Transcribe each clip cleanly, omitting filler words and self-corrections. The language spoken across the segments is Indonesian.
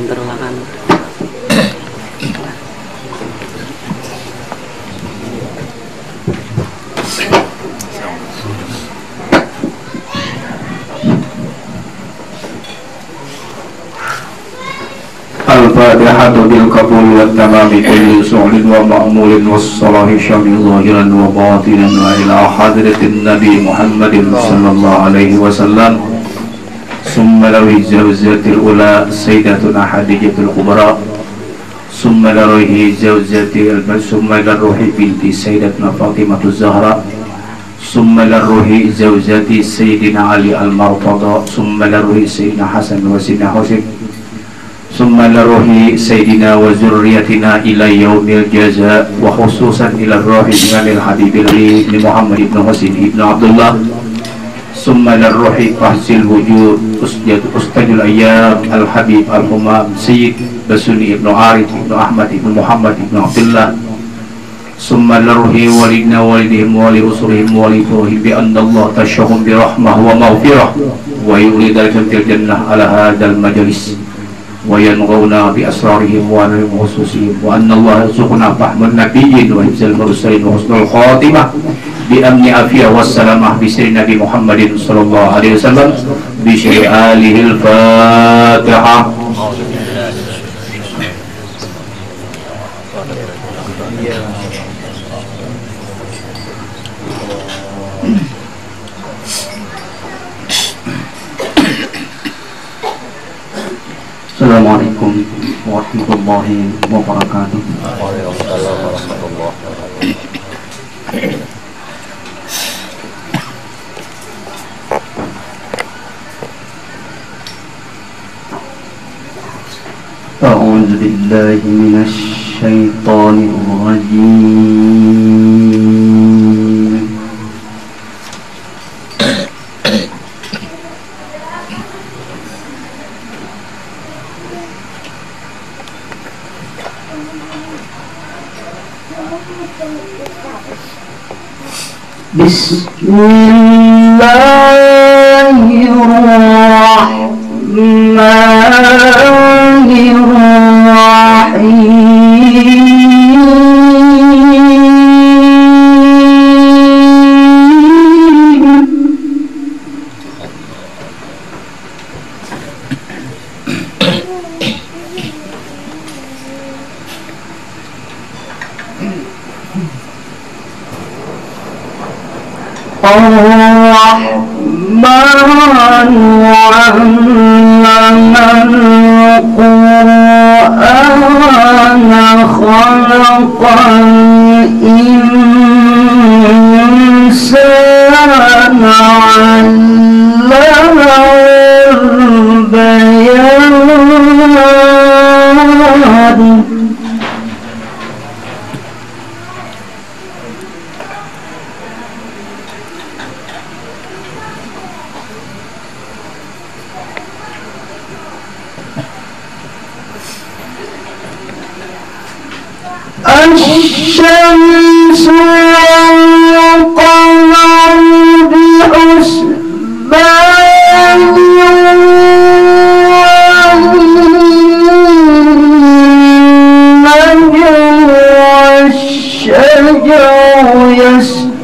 Interlakan. Al-Fatihah bil qabul wa tamami kulli su'lin wa ma'mulin was-salahi syamil zahiran wa batinan wa ila hadratin Nabi Muhammadin sallallahu alaihi wasallam. Summa lawi zawjatil ula sayyidatuna Hadijatul Kubra. Summa lawi zawjatil summa laruhi binti sayyidatuna Fatimatuz Zahra. Summa laruhi zawjati sayyidina Ali al-Martada. Summa laruhi sayyidina Hasan wa sayyidina Husain. Summa laruhi sayyidina wa zurriyatina ila yaumil jaza wa khususan ila ruhi Imamil Habibillah ibn Muhammad ibn Husain ibn Abdullah. Summa laruhi fahsil wujud ustadul ayyam al-habib al-humam Sayyid Basuni ibn Arif ibn Ahmad ibn Muhammad ibn Abdullah. Summa laruhi walidna walidihim wali usulihim wali furuhim bi anna Allah tashahum bi rahmah wa maghfirah wa yuridalkum fil jannah ala hadal majalis وينغونا بأسرارهم ونخصوصهم وأن الله يرزقنا فهم النبيين وحفظ المرسلين وحسن الخاتمة بأمن عافية والسلامة بسر النبي محمد صلى الله عليه وسلم بشر آله الفاتحة. Assalamualaikum warahmatullahi wabarakatuh. Waalaikumsalam warahmatullahi wabarakatuh. A'udzu billahi minasy syaithanir rajim. Bismillahirrahmanirrahim. Ar-Rahman wa'allama al-Qur'ana khalaqal insana 'allamahul bayan. الشمس والقمر بحسبان والنجم والشجر يسجدان.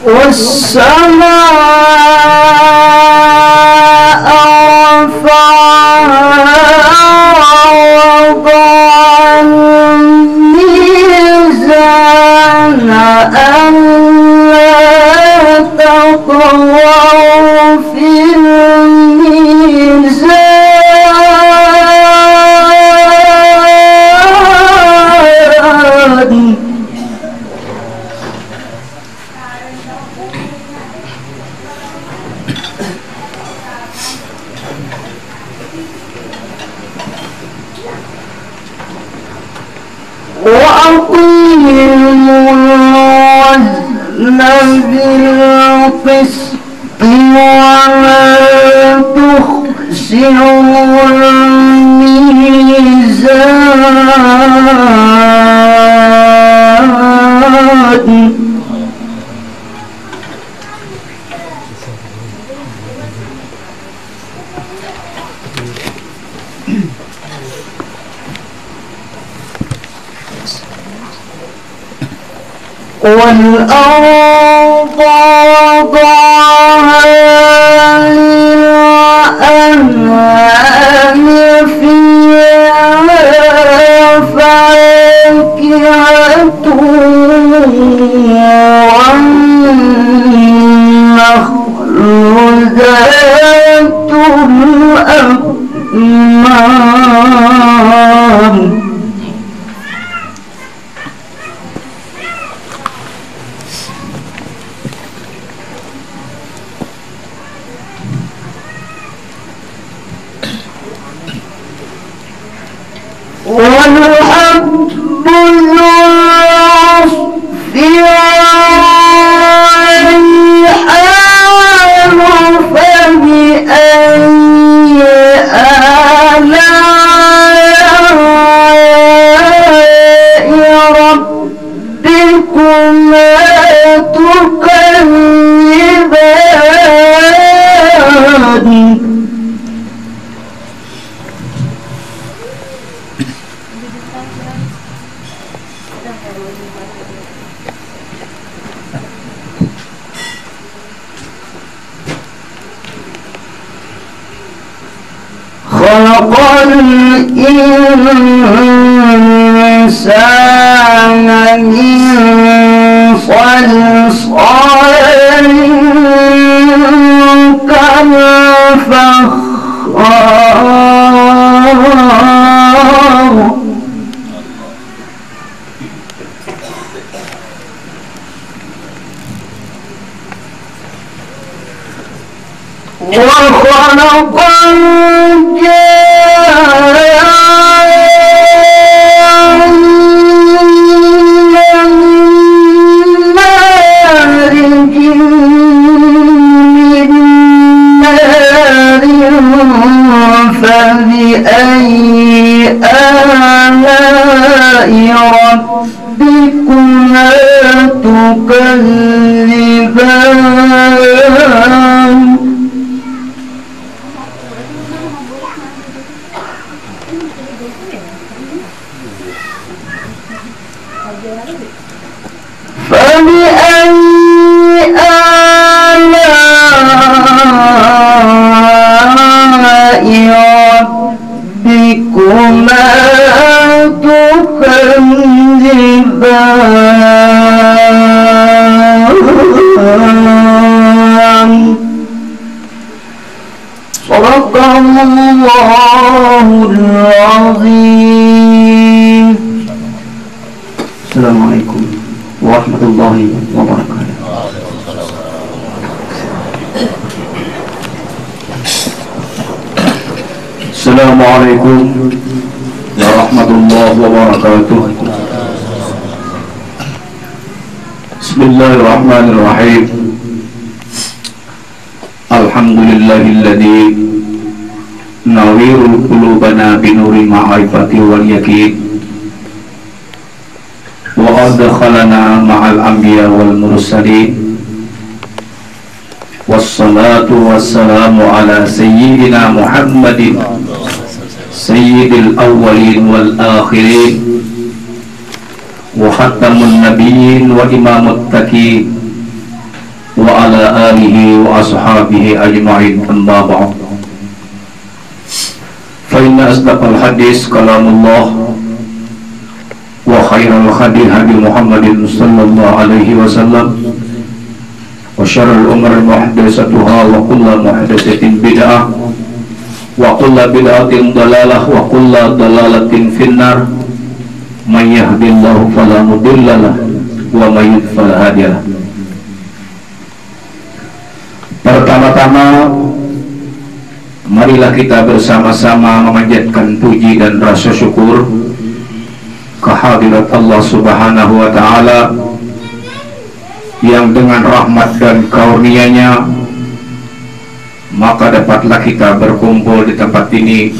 والسماء رفعها ووضع الميزان ألا تطغوا في الميزان. وأقيموا الوزن بالقسط ولا تخسروا الميزان والأرض وضعها للأنعام فيها فاكهة والنخل ذات الأكمام والحب ذو العصف والريحان فبأي آلاء ربكما تكذبان خلق الإنسان من صلصال كالفخار وخلق فبأي آلاء ربكما تكذبان فبأي آلاء ربكما تكذبان صدق الله العظيم. السلام عليكم ورحمة الله وبركاته. السلام عليكم ورحمة الله وبركاته. بسم الله الرحمن الرحيم. الحمد لله الذي نوير قلوبنا بنور المعرفة واليقين وأدخلنا مع الأنبياء والمرسلين والصلاة والسلام على سيدنا محمد سيد الأولين والآخرين وختم النبيين وإمام التقين وعلى آله وأصحابه أجمعين. أما بعد فإن أصدق الحديث كلام الله وخير الهدي هدي محمد صلى الله عليه وسلم وشر الأمور محدثاتها وكل محدثة بدعة وكل بدعة ضلالة وكل ضلالة في النار. من يهد الله فلا مضل له ومن يضلل فلا هادي له. Pertama-tama marilah kita bersama-sama memanjatkan puji dan rasa syukur kehadirat Allah Subhanahu wa Ta'ala yang dengan rahmat dan karunia-Nya maka dapatlah kita berkumpul di tempat ini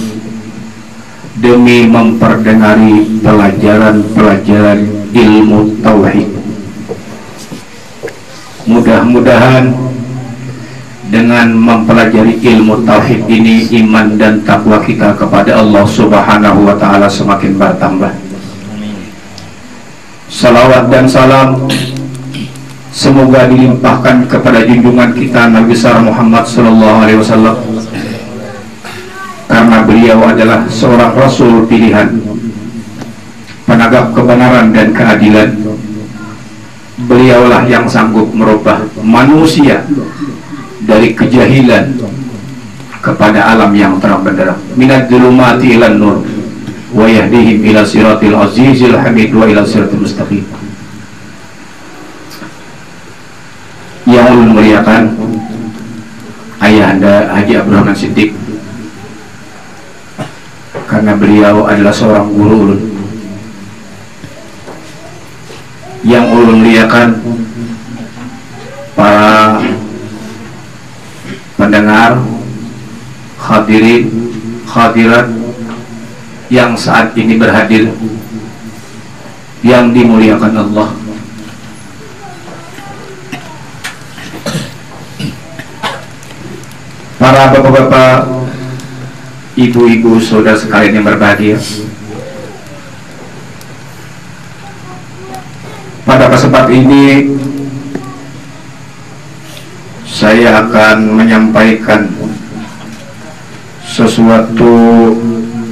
demi memperdengari pelajaran-pelajaran ilmu tauhid. Mudah-mudahan dengan mempelajari ilmu tauhid ini iman dan takwa kita kepada Allah Subhanahu wa taala semakin bertambah. Salawat dan salam semoga dilimpahkan kepada junjungan kita Nabi besar Muhammad sallallahu alaihi wasallam, karena beliau adalah seorang rasul pilihan, penegak kebenaran dan keadilan. Beliaulah yang sanggup merubah manusia dari kejahilan kepada alam yang terang benderang, minad dzulumati ilan nur wa yahdihim ila siratil azizil hamid wa ila siratil mustaqim. Yang ulun muliakan Ayahanda Haji Abdurrahman Siddiq, karena beliau adalah seorang guru ulun. Yang ulun muliakan para pendengar, hadirin, hadirat yang saat ini berhadir, yang dimuliakan Allah. Para bapak-bapak, ibu-ibu, saudara sekalian yang berbahagia, pada kesempatan ini saya akan menyampaikan sesuatu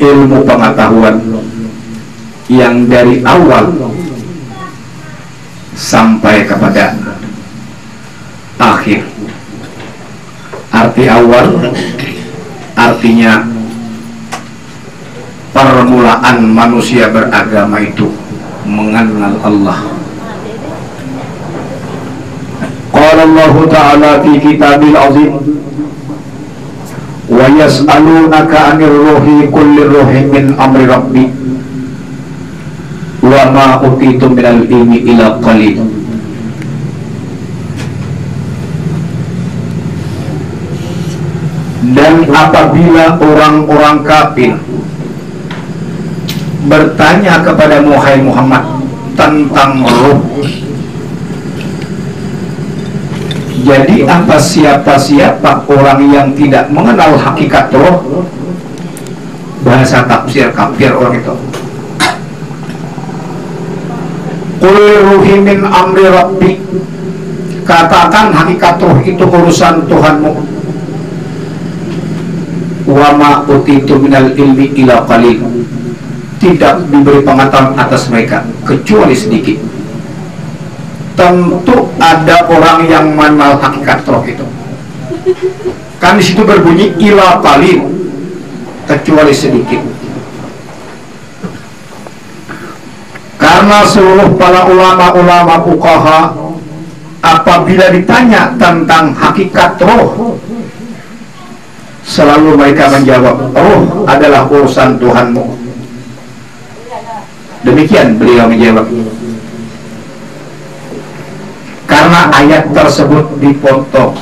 ilmu pengetahuan yang dari awal sampai kepada akhir. Arti awal artinya permulaan manusia beragama itu mengenal Allah. Qala Allah Ta'ala fi kitabil azim, wa yas'alunaka 'anir ruhi kulli ruhin min amri rabbi wa ma utitum minal ilmi illa qalil. Dan apabila orang-orang kafir bertanya kepada Muhammad tentang ruh, jadi apa siapa orang yang tidak mengenal hakikat roh? Bahasa tafsir kafir orang itu. Qul ruhi min amri rabbi, katakan hakikat roh itu urusan Tuhanmu. Wa ma utitu minal ilmi illa qalil, tidak diberi pengetahuan atas mereka kecuali sedikit. Tentu ada orang yang mengenal hakikat roh itu. Kan di situ berbunyi ila qalil, kecuali sedikit. Karena seluruh para ulama-ulama fuqaha apabila ditanya tentang hakikat roh, selalu mereka menjawab, roh adalah urusan Tuhanmu. Demikian beliau menjawab. Karena ayat tersebut dipotong,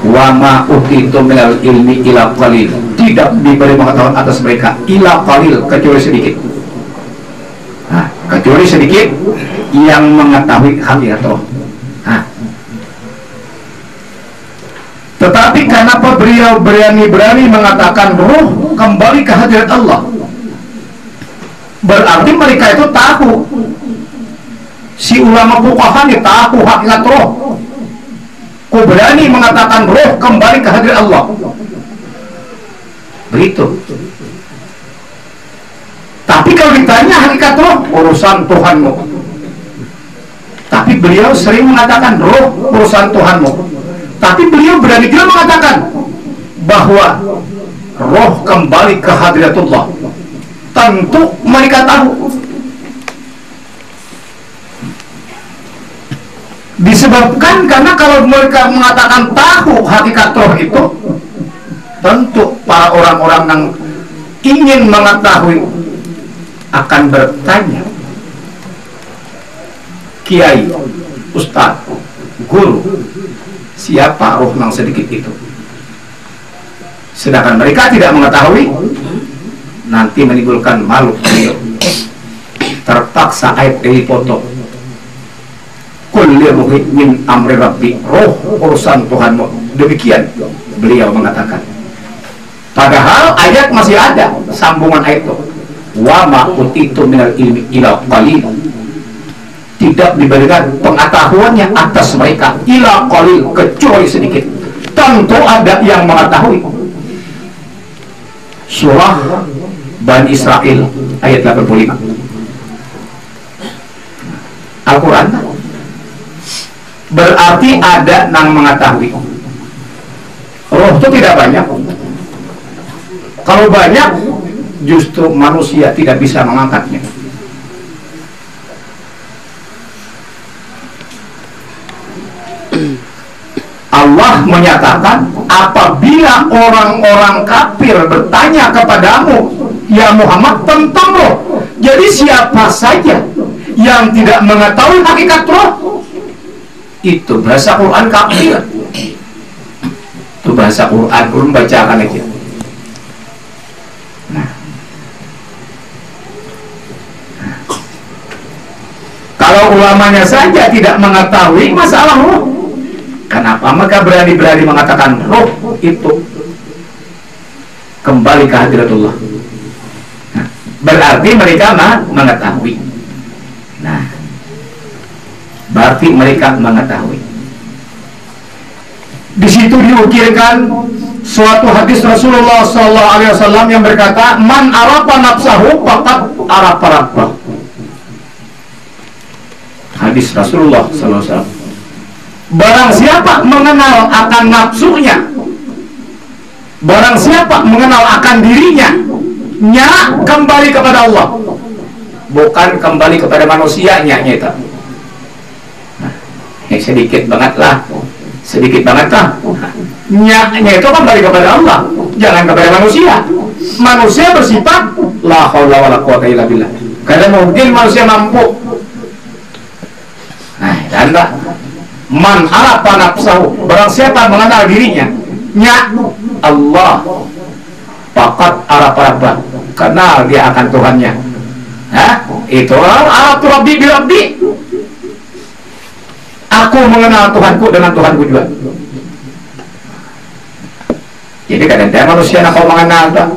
wa ma utitu minal ilmi ila qalil, tidak diberi pengetahuan atas mereka ila qalil, kecuali sedikit. Nah, kecuali sedikit yang mengetahui hakikat roh. Tetapi kenapa beliau berani mengatakan roh kembali ke hadirat Allah? Berarti mereka itu tahu. Si ulama fuqaha ini tahu hakikat roh. Kok berani mengatakan roh kembali ke hadirat Allah? Begitu. Tapi kalau ditanya hakikat roh, urusan Tuhanmu. Tapi beliau sering mengatakan roh urusan Tuhanmu. Tapi beliau berani juga mengatakan bahwa roh kembali ke hadiratullah. Tentu mereka tahu. Disebabkan karena kalau mereka mengatakan tahu hakikat roh itu, tentu para orang-orang yang ingin mengetahui akan bertanya, kiai, ustaz, guru, siapa roh yang sedikit itu. Sedangkan mereka tidak mengetahui, nanti menimbulkan malu beliau. Terpaksa ayat dipotong. Kulli ruhin min amri rabbi, roh urusan Tuhanmu. Demikian beliau mengatakan. Padahal ayat masih ada, sambungan ayat itu. Wa ma utitu minal ilmi ila qalil. Tidak diberikan pengetahuannya atas mereka ila qalil, kecuali sedikit. Tentu ada yang mengetahui. Surah Bani Israel ayat 85. Al-Quran berarti ada yang mengetahui. Roh itu tidak banyak. Kalau banyak, justru manusia tidak bisa mengangkatnya. Allah menyatakan, apabila orang-orang kafir bertanya kepadamu, ya Muhammad, tentang roh, jadi siapa saja yang tidak mengetahui hakikat roh, itu bahasa Quran kafir. Itu bahasa Quran, belum bacakan aja. Kalau ulamanya saja tidak mengetahui masalah roh, kenapa mereka berani-berani mengatakan roh itu kembali ke hadiratullah? Nah, berarti mereka mengetahui. Nah, berarti mereka mengetahui. Di situ diukirkan suatu hadis Rasulullah SAW yang berkata, "Man arafa nafsahu faqad arafa rabbah." Hadis Rasulullah SAW. Barang siapa mengenal akan nafsunya, barang siapa mengenal akan dirinya, nya kembali kepada Allah, bukan kembali kepada manusianya. Itu sedikit banget lah, nya itu kembali kepada Allah, jangan kepada manusia. Manusia bersifat la haula wala quwata illa billah, karena mungkin manusia mampu. Nah, dan man arafa nafsahu, barang siapa mengenal dirinya, nya Allah, faqad arafa rabbah, kenal dia akan Tuhannya. Itu araftu rabbi bi rabbi, aku mengenal Tuhanku dengan Tuhanku juga. Jadi kadang-kadang manusia nak kau mengenal tak?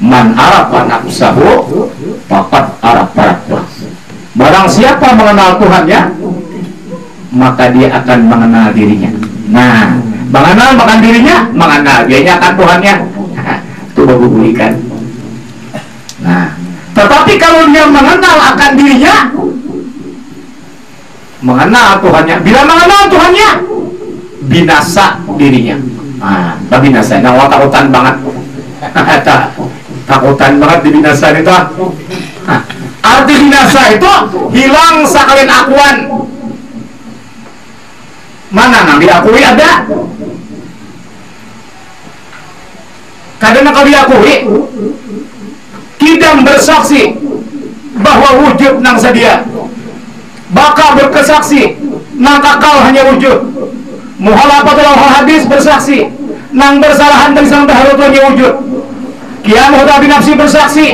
Man arafa nafsahu faqad arafa rabbah. Barang siapa mengenal Tuhannya, maka dia akan mengenal dirinya. Nah, mengenal dirinya, mengenal dianya akan Tuhannya. Itu baru bulikan. Nah, tetapi kalau dia mengenal akan dirinya, mengenal Tuhannya, bila mengenal Tuhannya, binasa dirinya. Nah, binasa, nah, takutan banget. Takutan banget di binasa itu. Arti binasa itu hilang sekalian akuan. Mana yang diakui ada? Kadang kalau diakui, kidam bersaksi bahwa wujud nang sedia, baka berkesaksi nang kakal hanya wujud, muhalafatul hadis bersaksi nang bersalahan dari sang taharut hanya wujud, kiamat tapi nafsi bersaksi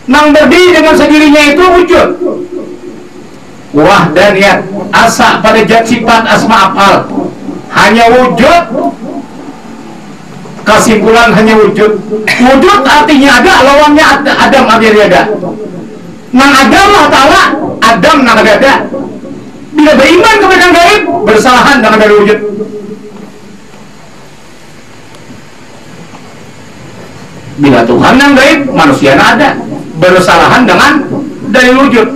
nang berdiri dengan sendirinya itu wujud. Wahdaniyat, asa pada zat sifat asma afal hanya wujud. Kesimpulan hanya wujud. Wujud artinya ada, lawannya adam ada. Nang ada Allah Ta'ala, adam nang ada. Bila beriman kepada yang gaib, bersalahan dengan dari wujud. Bila Tuhan yang gaib, manusia yang ada, bersalahan dengan dari wujud.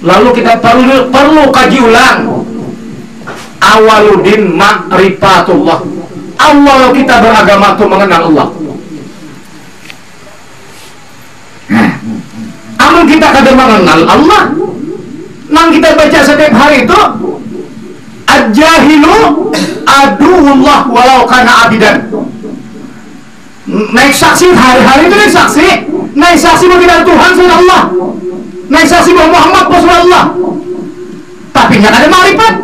Lalu kita perlu kaji ulang. Awaludin ma'rifatullah. Awal kita beragama itu mengenal Allah. Amun kita kadang mengenal Allah, nang kita baca setiap hari itu, Al-jahilu aduullah walau kana abidan. Naik saksi hari-hari itu naik saksi bahwa tidak Tuhan selain Allah, naik saksi bahwa Muhammad Rasulullah, tapi nggak ada ma'rifat.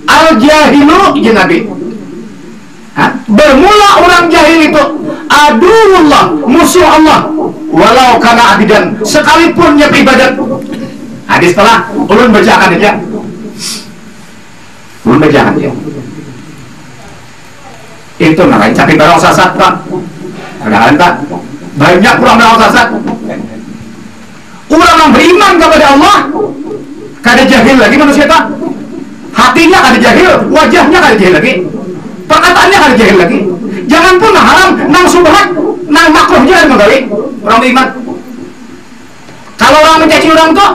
Al-jahilu jeung Nabi. Bermula orang jahil itu aduullah, musuh Allah, walau kana abidan, sekalipun dia beribadat. Hadis telah ulun bacakan aja. Ulun bacakan aja. Itu namanya capek barang sasat, Pak. Ada tak? Banyak orang barang sasat. Orang yang beriman kepada Allah kada jahil lagi manusia tak? Hatinya kada jahil, wajahnya kada jahil lagi, perkataannya kada jahil lagi. Jangan pun haram, nang subhat, nang makruh jangan menggawi orang beriman. Kalau orang mencaci orang tu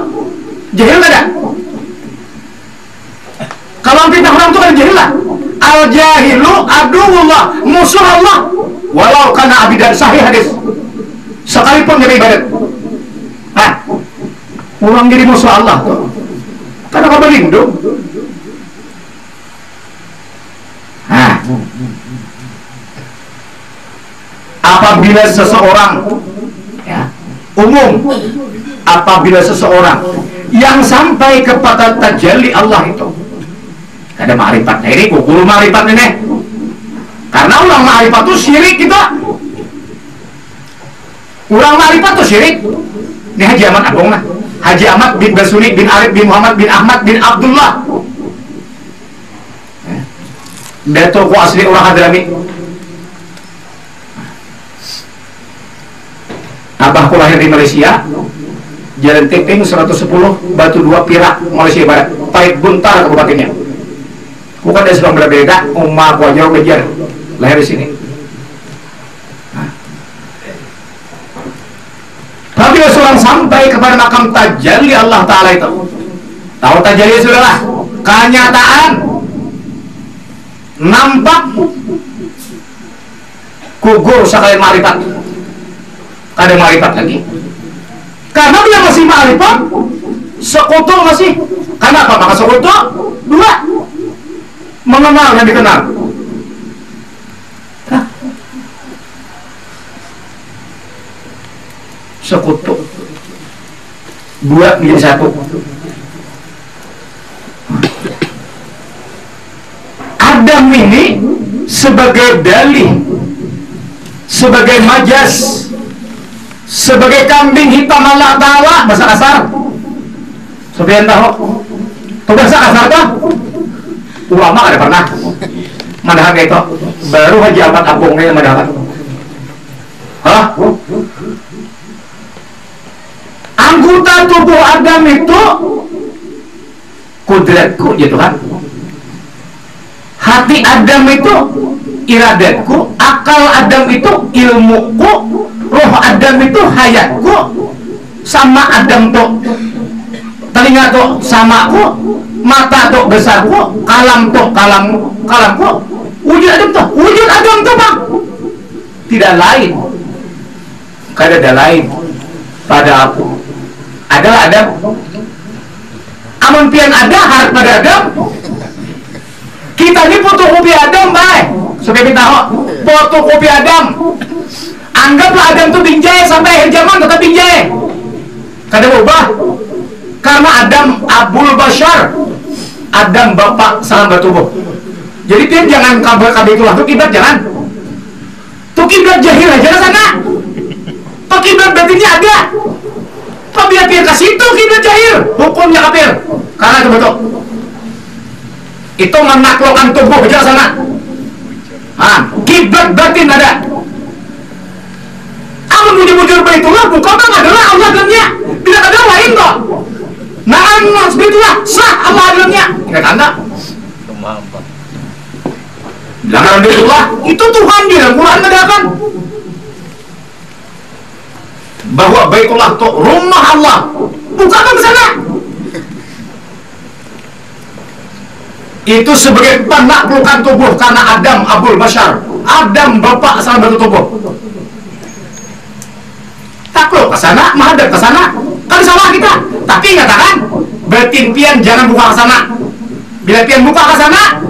jahil kada? Kalau fitnah orang tu kada jahil lah. Al jahilu aduullah, musuh Allah, walau kana abidan, sahih hadis. Sekalipun dia ibadat. Orang jadi musuh Allah tuh. Karena kau berlindung. Apabila seseorang, ya, umum, apabila seseorang yang sampai kepada tajalli Allah itu, ada ma'rifat. Ini kukur ma'rifat ini. Karena orang ma'rifat itu syirik kita. Orang ma'rifat itu syirik. Ini Haji Ahmad Abong lah. Haji Ahmad bin Basuni bin Arif bin Muhammad bin Ahmad bin Abdullah. Dia tokoh asli orang Hadrami. Abahku lahir di Malaysia, Jalan Tiping 110, Batu 2, Perak, Malaysia Barat. Pait Buntar kabupatennya. Bukan dari sebelum berbeda, Umma aku aja bejar lahir di sini. Apabila seorang sampai kepada makam tajalli Allah Ta'ala itu, tahu tajalli sudahlah, kenyataan nampak gugur sekali ma'rifat, ada ma'rifat lagi. Karena dia masih ma'rifat, sekutu masih. Kenapa? Maka sekutu dua, mengenal dan dikenal. Sekutu dua menjadi satu. Adam ini sebagai dalih, sebagai majas, sebagai kambing hitam Allah Ta'ala, bahasa kasar. Sofian tahu tuh bahasa kasar tuh ulama ada pernah madhab itu baru Haji Ahmad Abongnya madhab. Hah? Anggota tubuh Adam itu kudratku ya Tuhan. Hati Adam itu iradatku, akal Adam itu ilmuku, roh Adam itu hayatku, sama Adam tuh telinga tuh samaku, mata tuh besarku, kalam tuh kalamku, wujud Adam tuh Bang. Tidak lain, kada ada lain pada aku. Adalah Adam. Amun pian ada harap pada Adam. Kita ini fotokopi Adam, baik. Supaya kita tahu fotokopi Adam. Anggaplah Adam itu binjai sampai akhir zaman tetap binjai. Kada berubah. Karena Adam Abul Bashar. Adam bapak salam bertubuh. Jadi pian jangan kabar itulah tuh kiblat jangan. Tuh kiblat jahil aja sana. Tuh kiblat batinnya ada. Apabila dia ke situ kiblat jahil, hukumnya kafir. Karena itu betul. Itu menaklukkan tubuh ke sana. Kiblat batin ada. Amun mujur-mujur baitullah bukan adalah Allah dalamnya. Bila ada lain kok. Nah, baitullah sah Allah dalamnya. Ingat Anda? Bilangan baitullah itu Tuhan di dalam Quran mengatakan bahwa Baitullah itu rumah Allah, bukan ke sana. Itu sebagai penaklukan tubuh karena Adam Abul Bashar, Adam bapak asal bentuk tubuh. Takluk ke sana, menghadap ke sana, kan salah kita. Tapi katakan, batin pian jangan buka ke sana. Bila pian buka ke sana,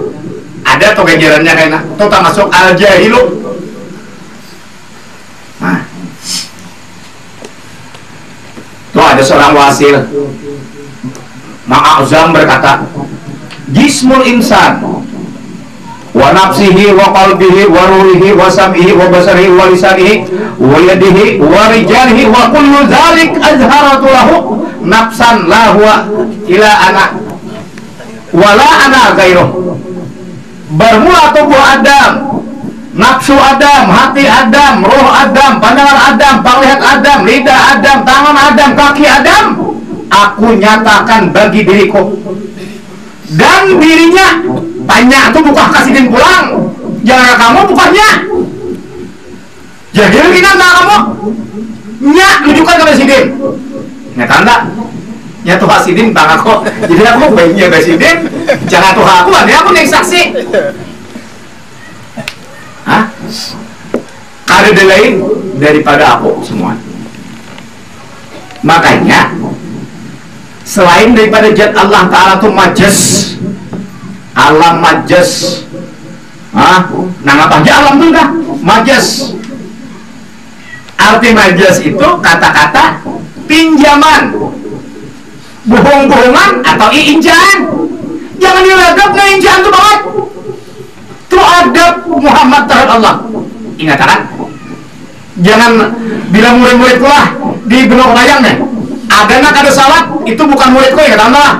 ada tuh ganjarannya kayaknya. Tuh tak masuk al-jahilu. Tuh ada seorang wasil Ma'azam berkata, jismul insan wa nafsihi wa qalbihi wa ruhihi wa sam'ihi wa basarihi wa lisanihi wa yadihi wa rijalihi wa kullu dzalik azharatu lahu nafsan la huwa ila ana wala ana ghairuh. Bermula tubuh Adam, nafsu Adam, hati Adam, roh Adam, pandangan Adam, penglihat Adam, lidah Adam, tangan Adam, kaki Adam, aku nyatakan bagi diriku. Dan dirinya tanya tuh buka kasidin pulang, jangan kamu bukanya. Jadi kita nggak kamu nyak tunjukkan ke presiden. Nggak tanda. Ya tuh hasidin bang aku. Jadi aku baiknya presiden, jangan tuh aku, ada aku nih saksi. Hah? Ada lain daripada aku semua. Makanya selain daripada zat Allah Ta'ala itu majas, alam majas, nah apa aja alam itu enggak majas. Arti majas itu kata-kata pinjaman, bohong-bohongan atau iinjaan. Jangan dianggap ngeinjaan itu banget. Itu adab Muhammad terhadap Allah. Ingat kan? Jangan bilang murid-muridku lah di Benok Bayang deh. Ada nak ada salat itu bukan muridku ya kata Allah.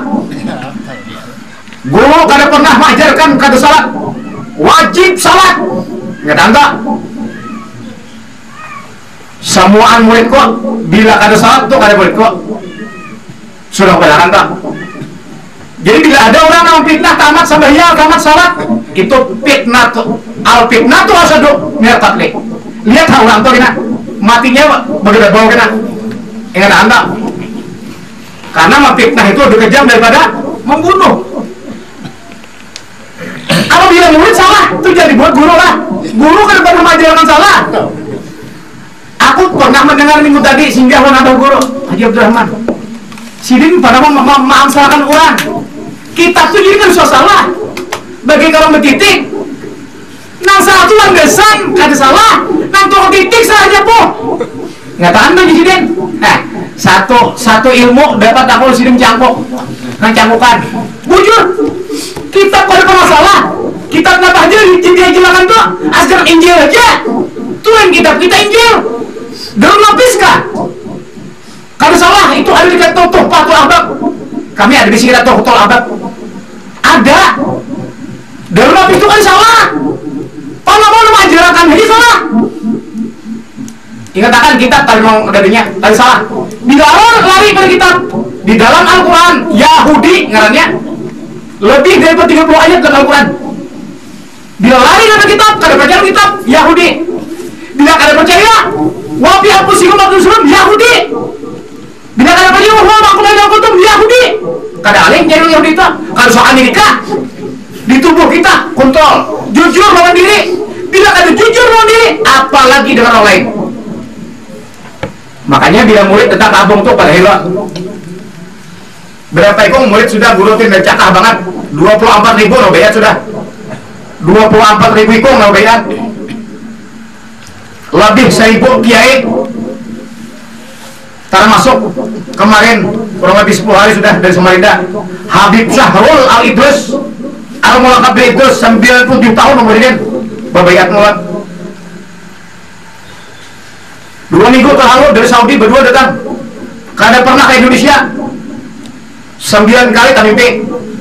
Guru kada pernah mengajarkan kada salat, wajib salat kata Allah. Semuaan muridku bila kada salat itu kada muridku. Sudah pada anda. Jadi bila ada orang yang fitnah tamat sembahyang tamat salat itu fitnah tuh. Al fitnah tuh asal do mertatlik. Lihat orang tuh kena matinya begitu bau kena. Ingat anda. Karena fitnah itu lebih kejam daripada membunuh. Kalau dia murid salah, itu jadi buat guru lah. Guru kan pernah mengajarkan salah. Aku pernah mendengar minggu tadi singgah ada guru Haji Abdurrahman. Sidin pada mengamalkan orang. Kitab itu jadi kan salah. Bagi kalau bertitik, nang salah itu langgasan, kada salah. Nang tukang titik saja po. Nggak tahan bagi Sidin. Satu ilmu dapat aku sidim cangkok, nang cangkokan. Bujur, kitab pada masalah. Kitab apa aja dijelaskan tuh, ajar Injil aja. Tuh yang kitab kita Injil. Dalam lapis kah? Kalau salah itu ada di kata Tuh Patul Abad. Kami ada di sini kata Tuh Abad. Ada. Dalam lapis itu kan salah. Kalau mau mengajarkan ini salah. Ingatakan kitab tadi mau darinya tadi salah. Di dalam lari pada kitab. Di dalam Al-Quran Yahudi ngarannya lebih dari 30 ayat dalam Al-Quran. Bila lari dari kitab, kada percaya kitab Yahudi. Bila kada percaya, wabi apusikum abdul Yahudi. Bila kada percaya Muhammad kulailah kutub Yahudi. Kada alih jadi Yahudi itu. Kada soal Amerika di tubuh kita kontrol, jujur lawan diri. Bila kada jujur lawan diri, apalagi dengan orang lain. Makanya bila murid tetap abang tuh pada helok. Berapa ekor murid sudah guru tim cakah banget. 24.000 no bayar sudah. 24.000 ekor no bayar. Lebih 1.000 kiai. Termasuk kemarin kurang lebih 10 hari sudah dari Samarinda. Habib Syahrul Al-Idrus Al-Mulaqab Idrus 97 tahun umurnya. Babayat mulat. 2 minggu terlalu dari Saudi berdua datang. Kada pernah ke Indonesia. 9 kali mimpi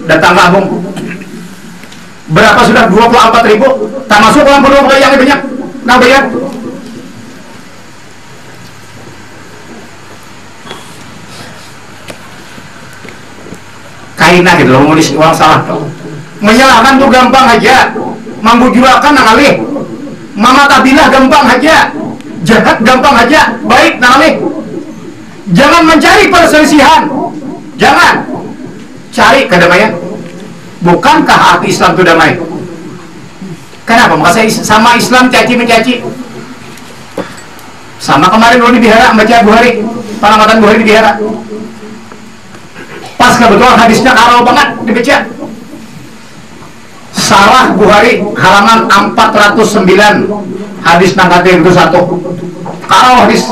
datang Lampung. Berapa sudah? 24.000. Termasuk orang berdua yang banyak. Nggak bayar. Kainah gitu loh, nulis orang salah. Menyalahkan tuh gampang aja. Membujurakan nangalih. Mama tabilah gampang aja. Jahat gampang aja, baik nangalih. Jangan mencari perselisihan. Jangan cari kedamaian. Bukankah arti Islam itu damai? Kenapa? Maka sama Islam caci mencaci. Sama kemarin dulu di Bihara baca Bukhari, pengamatan Bukhari di Bihara. Pas kebetulan hadisnya karo banget dibaca. Sarah Bukhari halaman 409 hadis nangkate itu 1. Kalau hadis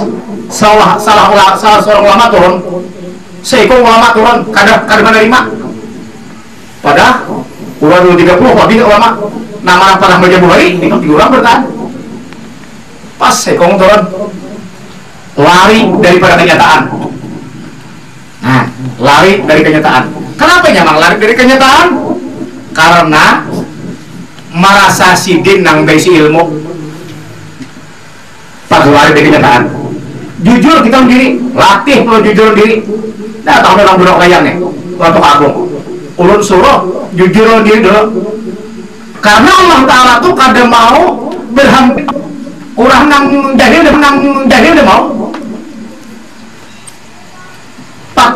salah seorang ulama turun, seekor ulama turun kada menerima. Padahal Ulang 30 kok tidak ulama nama pada baca Bukhari itu diulang bertahan pas sekong turun lari daripada kenyataan. Nah, lari dari kenyataan. Kenapa nyamang lari dari kenyataan? Karena merasa sidin nang besi ilmu pas lari dari kenyataan. Jujur kita sendiri, latih kalau jujur diri. Nah, tahu orang buruk kayang nih, untuk agung. Ulun suruh jujur diri dulu. Karena Allah Ta'ala tuh kadang mau berhampir orang nang jahil udah mau. Pak.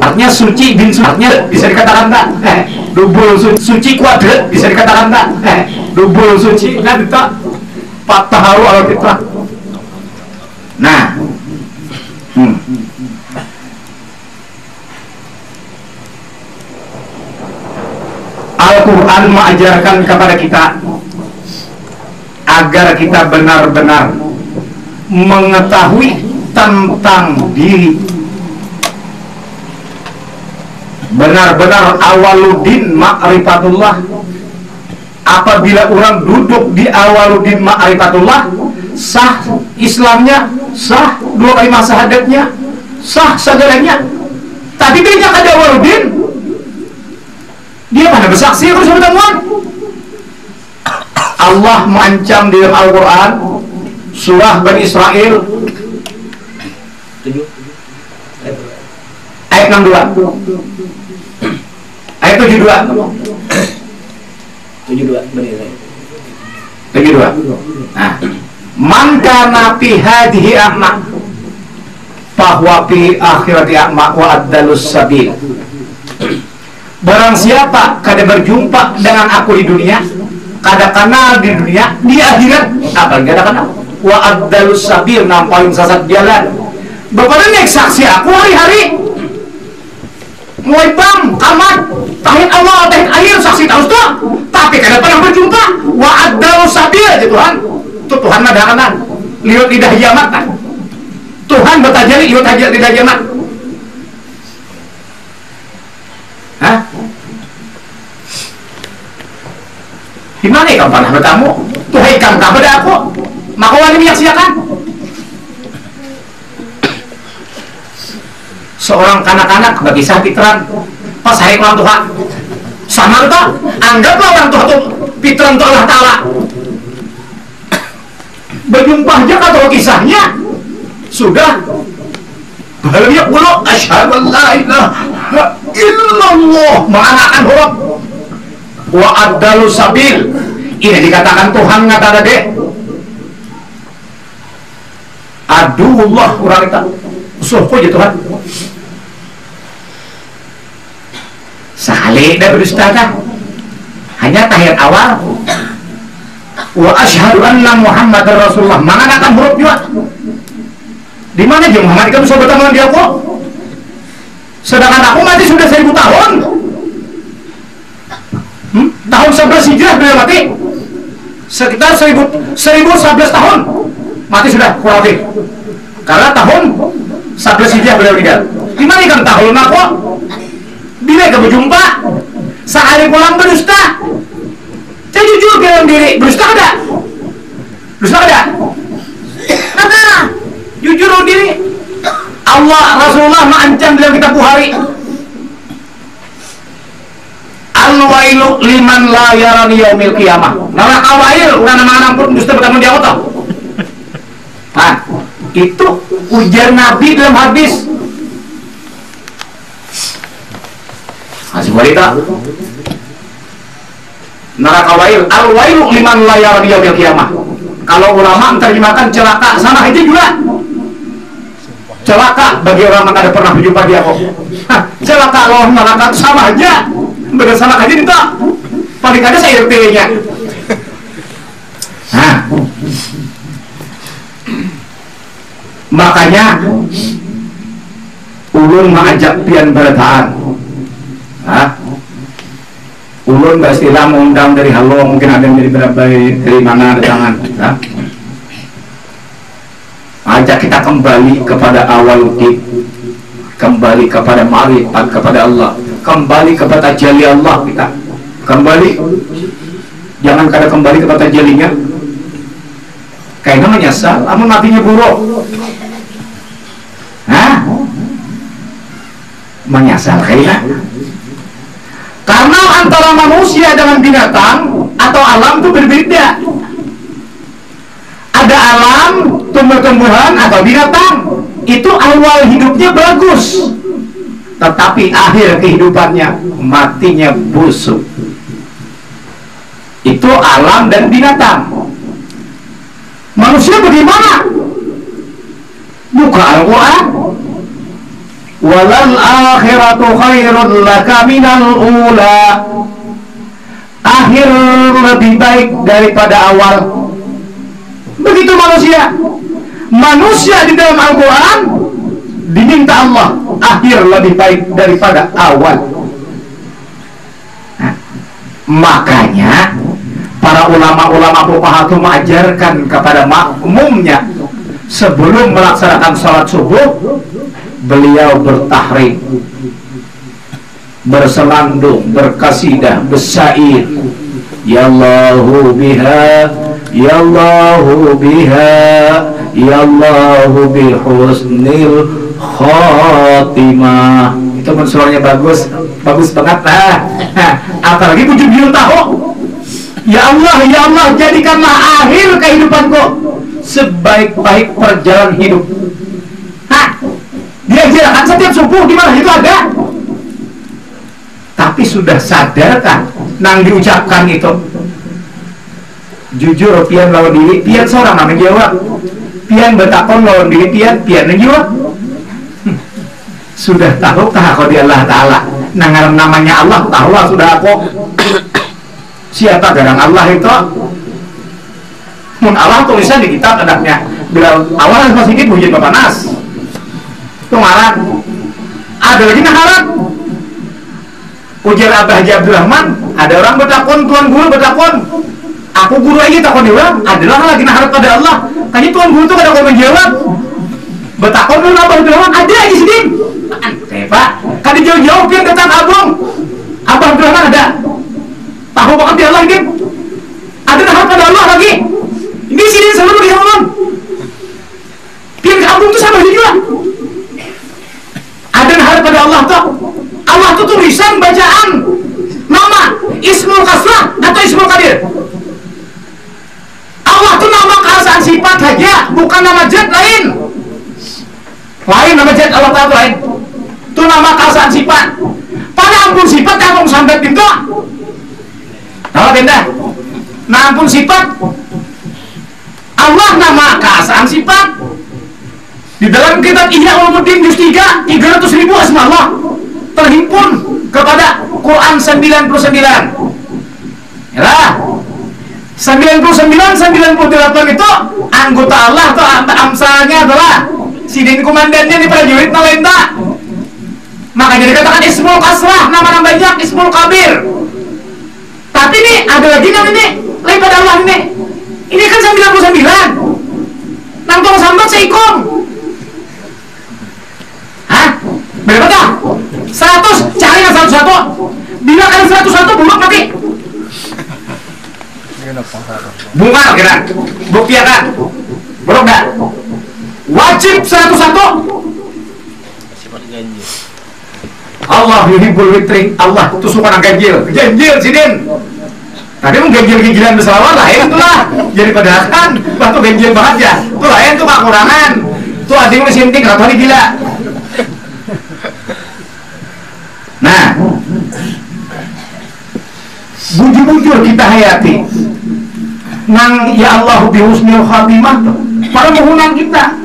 Artinya suci bin artinya bisa dikatakan tak? Dubul suci kuadrat bisa dikatakan tak? Dubul suci kan itu Taharu al-fitrah. Nah, Al-Quran mengajarkan kepada kita agar kita benar-benar mengetahui tentang diri, benar-benar awaluddin ma'rifatullah. Apabila orang duduk di awaluddin ma'rifatullah, sah Islamnya, sah 2 kalimat syahadatnya, sah segalanya. Tapi dia ada awaluddin, dia mana bersaksi harus bertemuan. Allah mengancam di dalam Al-Quran surah Bani Israel ayat 62 ayat 72. Nah, man kana fi hadhihi a'ma bahwa fi akhirati a'ma wa addalus sabil. Barang siapa kada berjumpa dengan aku di dunia, kada kenal di dunia, di akhirat apa kada kenal. Wa addalus sabil, nampain sesat jalan. Bapak naik saksi aku hari-hari. Mulai bang, kamat, tahit Allah, tahit air, saksi tahu tuh. Tapi kada pernah berjumpa. Wa addalus sabil aja Tuhan. Itu Tuhan ada kanan. Lihat lidah jamak kan. Tuhan bertajali, lihat aja lidah jamak. Hah? Di mana kamu pernah bertamu? Tuhai kamu kepada aku, maka wali menyaksikan. Seorang kanak-kanak bagi kisah pitran, pas hari orang Tuhan, sama itu, anggaplah orang Tuhan itu pitran untuk Allah Ta'ala. Berjumpa aja atau kisahnya, sudah. Beliau pula asyhadu an la ilaha illallah, mengatakan huruf wa addalu sabil. Ini dikatakan Tuhan ngata deh. Aduhullah orang kita usul aja Tuhan. Sekali dah berdusta hanya tahiyat awal wa asyhadu anna Muhammadar Rasulullah, mengatakan huruf juga. Di mana dia Muhammad kamu bisa bertemu dengan aku? Sedangkan aku mati sudah 1000 tahun. Tahun 11 Hijrah beliau mati. Sekitar 1111 tahun. Mati sudah kurang lebih. Karena tahun 11 Hijrah beliau meninggal. Di mana kan tahun aku? Bila kamu jumpa sehari pulang berdusta. Saya jujur dalam diri, berdusta ada? Berdusta ada? Nah, jujur diri. Allah Rasulullah mengancam dalam kitab Bukhari, al-wailu liman la yarani yaumil qiyamah. Neraka wail karena mana pun dusta bertemu dia Allah. Nah, itu ujar Nabi dalam hadis. Masih wanita. Neraka wail, al-wailu liman la yarani yaumil qiyamah. Kalau ulama menerjemahkan celaka, sama aja juga. Celaka bagi orang yang tidak pernah berjumpa dia kok. Celaka Allah neraka sama aja. Bersama aja itu. Paling ada saya RT-nya. Nah, makanya ulun mengajak pian berataan. Ulun beristilah mengundang dari halo, mungkin ada yang dari mana ada tangan. Ajak kita kembali kepada awal din, kembali kepada ma'rifat kepada Allah. kembali kepada jali Allah kita. Kembali, jangan kada kembali kepada jalinya. Kayaknya menyesal, amun matinya buruk. Hah? Menyesal kayaknya. Karena antara manusia dengan binatang atau alam itu berbeda. Ada alam, tumbuh-tumbuhan atau binatang, itu awal hidupnya bagus, tetapi akhir kehidupannya matinya busuk. Itu alam dan binatang. Manusia bagaimana? Buka Al-Quran. Walal akhiratu khairun laka minal ula. Akhir lebih baik daripada awal. Begitu manusia. Manusia di dalam Al-Quran diminta Allah akhir lebih baik daripada awal. Nah, makanya para ulama-ulama fuqaha itu mengajarkan kepada makmumnya sebelum melaksanakan salat subuh, beliau bertahrim, berselandung, berkasidah, bersair. Ya Allahu biha, ya Allahu biha, ya Allahu bihusnil khatimah. Itu mensuranya bagus, bagus banget. Apalagi bujur tahu. Ya Allah, jadikanlah akhir kehidupanku sebaik-baik perjalanan hidup. Diajarkan setiap subuh di mana itu ada. Tapi sudah sadarkah nang diucapkan itu? Jujur pian lawan diri, pian seorang nang jawab. Pian bertakon lawan diri, pian nang jawab. Sudah tahukah kau di Allah Ta'ala? Nang namanya Allah, tahulah sudah aku. Siapa garang Allah itu? Mun Allah tulisan di kitab adabnya. Bila awal masih sedikit bujit Bapak Nas. Itu ngaran. Ada lagi naharat. Ujar Abah Haji Abdurrahman, ada orang bertakon, tuan guru bertakon, aku guru aja takon dia orang, adalah lagi naharat pada Allah. Kayaknya tuan guru itu kada mau menjawab. Bertakon dulu Abah Abdurrahman, ada aja sedih. Pak, kada jauh-jauh pian datang abang. Abah Abdurrahman ada. Tahu banget dia Allah ini. Ada naharat pada Allah lagi. Ini sini selalu bagi ngomong. Pian ke abang itu sama juga. Ada naharat pada Allah tuh. Allah itu tulisan bacaan nama Ismul Kasrah atau Ismul Qadir. Allah itu nama keasaan sifat saja, bukan nama zat lain. Lain nama zat Allah Ta'ala lain. Itu nama keasaan sifat. Pada ampun sifat yang sampai pintu. Tahu benda? Nah ampun sifat. Allah nama keasaan sifat. Di dalam kitab Ihya Ulumuddin juz 3, 300.000 asma Allah terhimpun kepada Quran 99. Yalah. 99-98 itu anggota Allah atau amsalnya adalah sidin komandannya di prajurit nalenta. Makanya dikatakan Ismul Kasrah, nama-nama banyak, Ismul Kabir. Tapi ini ada lagi nama ini lain pada Allah ini. Ini kan 99. Nangtong sambat seikom. Hah? Berapa dah? 100, cari yang 101. Bila kali 101 buluk mati. Bunga kira, bukti kan? Buluk dah. Wajib 101. Allah yuhibbul witri. Allah itu suka nang ganjil. Ganjil sidin. Tadi mau ganjil-ganjilan bersama lain tuh lah. Jadi padahal kan batu ganjil banget ya. Tuh lain tuh kekurangan. Tuh ada yang mesinting atau gila. Nah, bujur-bujur kita hayati nang ya Allah bihusnil khatimah para mohonang kita.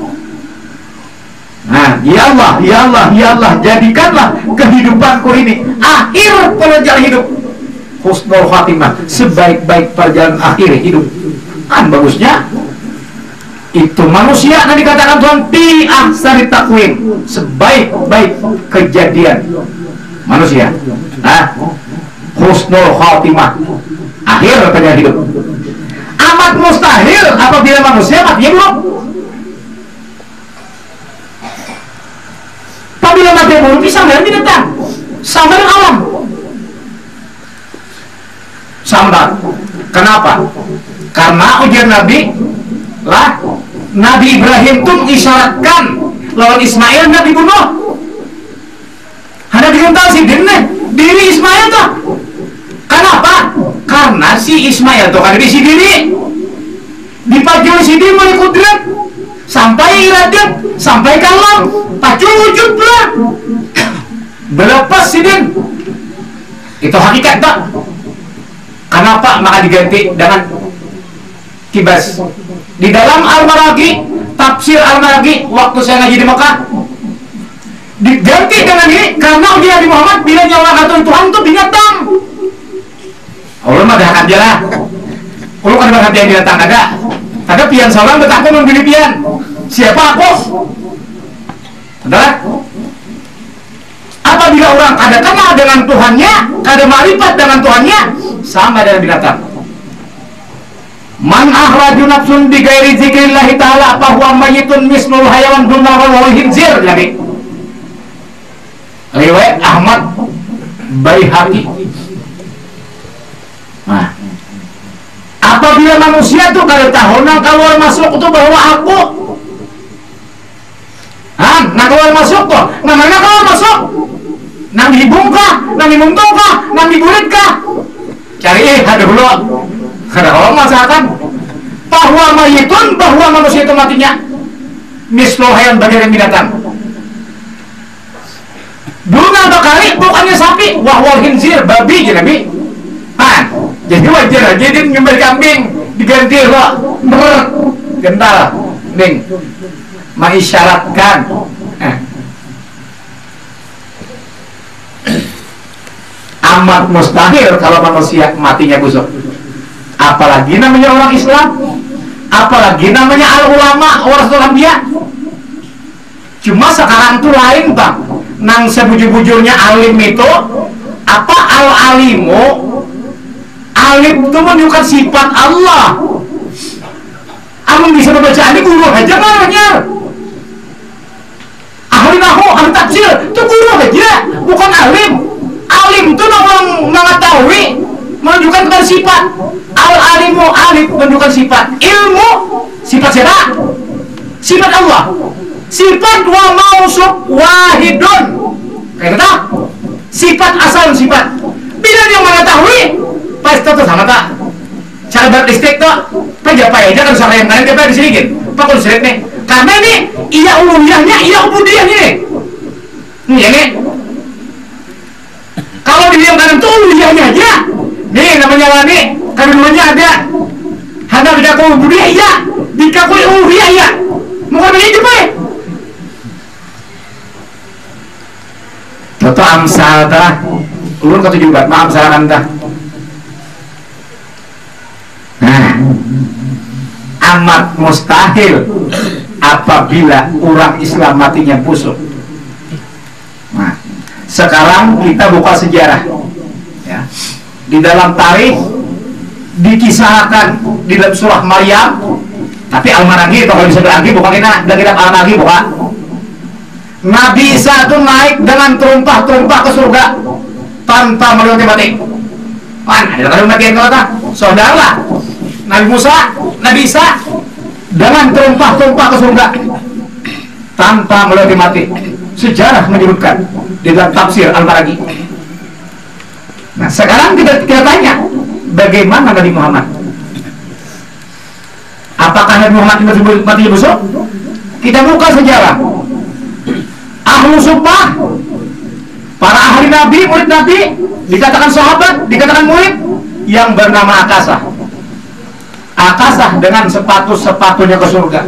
Nah, ya Allah, jadikanlah kehidupanku ini akhir perjalanan hidup husnul khatimah, sebaik-baik perjalanan akhir hidup. Kan bagusnya itu manusia yang dikatakan Tuhan fi ahsani taqwim, sebaik-baik kejadian manusia. Nah, husnul khatimah, akhir perjalanan hidup. Amat mustahil apabila manusia mati buruk. Apabila mati buruk bisa nanti datang sama dengan alam. Sambat. Kenapa? Karena ujian Nabi lah, Nabi Ibrahim tuh isyaratkan lawan Ismail Nabi bunuh. Hanya dihentak si diri Ismail tuh. Kenapa? Karena si Ismail tuh kan si diri dipajul si diri mulai kudrat sampai iradat sampai kalam pacul wujud pula berlepas si din. Itu hakikat tak? Kenapa maka diganti dengan kibas? Di dalam Al-Maraghi, tafsir Al-Maraghi waktu saya ngaji di Mekah diganti dengan ini karena ujian Nabi Muhammad bila nyawa atau Tuhan itu binatang. Allah mah dah aja lah. Allah kan berhati yang binatang ada pian seorang betapa membeli pian. Siapa aku? Adalah apabila orang ada kenal dengan Tuhannya, ada ma'rifat dengan Tuhannya, sama dengan binatang. Man akhraju nafsun bi ghairi dzikrillah ta'ala fa huwa mayyitun mislul hayawan dunna wal hinzir. Lagi riwayat Ahmad Baihaqi. Nah, apabila manusia tuh kada tahu nang keluar masuk itu bahwa aku nang keluar masuk tuh namanya keluar masuk nang dihibung kah, nang dimungtung kah, nang dibulit kah, cari ada dulu kada orang masakan bahwa mayitun, bahwa manusia itu matinya mislo hayan bagian binatang duna bakari bukannya sapi wahwal hinzir babi jadi nabi jadi wajar aja dia nyembel kambing diganti lo gental ning mengisyaratkan amat mustahil kalau manusia matinya busuk, apalagi namanya orang Islam, apalagi namanya al-ulama warasatul anbiya. Cuma sekarang tuh lain bang, nang sebujur-bujurnya alim itu apa al-alimu, alim itu menunjukkan sifat Allah. Amun bisa membaca ini guru aja namanya. Ahli nahu, ahli tafsir itu guru aja, bukan alim. Alim itu orang mengetahui, menunjukkan kepada sifat. Al-alimu, alim menunjukkan sifat. Ilmu, sifat siapa? Sifat Allah. Sifat wa mausuf wahidun. Kayak kata, sifat asal sifat. Bila dia mengetahui, pasti itu sama tak? Cara berlistrik tuh, penjapai aja kan sama yang lain dia sedikit. Pak kalau sedikit nih, karena ini iya uluhiyahnya, iya ubudiyahnya nih. Ya nih. Kalau di yang kanan tuh uluhiyahnya aja. Nih namanya wani, kandungannya ada. Hanya beda kau ubudiyah iya, dikakui uluhiyah iya. Muka beli juga ya. Toto amsal dah, ulun kata juga, maaf salah dah. Nah, amat mustahil apabila orang Islam matinya busuk. Nah, sekarang kita buka sejarah. Ya. Di dalam tarikh dikisahkan di dalam surah Maryam, tapi Al-Maraghi kalau bisa berarti bukan kita dan kita Al-Maraghi bukan. Nabi Isa itu naik dengan terumpah-terumpah ke surga tanpa melewati mati. Mana ada kalimat mati yang kata saudara Nabi Musa, Nabi Isa dengan terumpah-terumpah ke surga tanpa melewati mati. Sejarah menyebutkan di dalam tafsir Al-Maraghi. Nah sekarang kita tanya, bagaimana Nabi Muhammad? Apakah Nabi Muhammad mati busuk? Kita buka sejarah. Ahlu sumpah, para ahli Nabi, murid Nabi, dikatakan sahabat, dikatakan murid, yang bernama Akasah. Akasah dengan sepatu-sepatunya ke surga.